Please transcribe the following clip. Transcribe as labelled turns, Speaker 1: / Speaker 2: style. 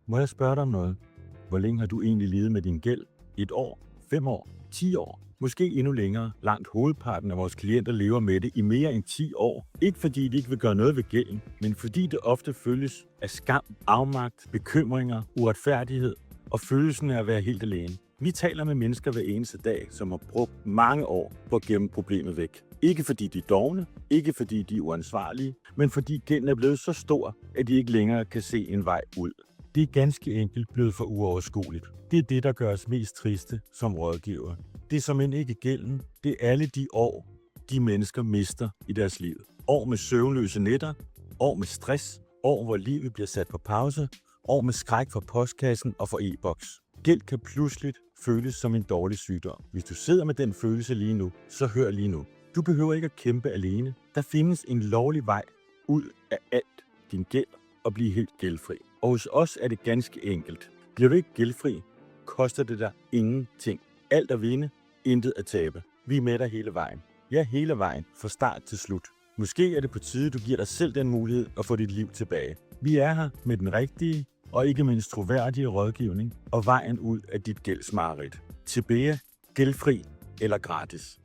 Speaker 1: Må jeg spørge dig om noget? Hvor længe har du egentlig levet med din gæld? 1 år? 5 år? 10 år? Måske endnu længere. Langt hovedparten af vores klienter lever med det i mere end 10 år. Ikke fordi de ikke vil gøre noget ved gælden, men fordi det ofte følges af skam, afmagt, bekymringer, uretfærdighed og følelsen af at være helt alene. Vi taler med mennesker hver eneste dag, som har brugt mange år på at gemme problemet væk. Ikke fordi de er dovne, ikke fordi de er uansvarlige, men fordi gælden er blevet så stor, at de ikke længere kan se en vej ud. Det er ganske enkelt blevet for uoverskueligt. Det er det, der gør os mest triste som rådgiver. Det er såmænd ikke gælden, det er alle de år, de mennesker mister i deres liv. År med søvnløse nætter, år med stress, år hvor livet bliver sat på pause, år med skræk for postkassen og for e-boks. Gæld kan pludseligt føles som en dårlig sygdom. Hvis du sidder med den følelse lige nu, så hør lige nu. Du behøver ikke at kæmpe alene. Der findes en lovlig vej ud af alt din gæld og blive helt gældfri. Og hos os er det ganske enkelt. Bliver du ikke gældfri, koster det dig ingenting. Alt at vinde, intet at tabe. Vi er med dig hele vejen. Ja, hele vejen, fra start til slut. Måske er det på tide, du giver dig selv den mulighed at få dit liv tilbage. Vi er her med den rigtige og ikke mindst troværdige rådgivning og vejen ud af dit gældsmareridt. Tilbage, gældfri eller gratis.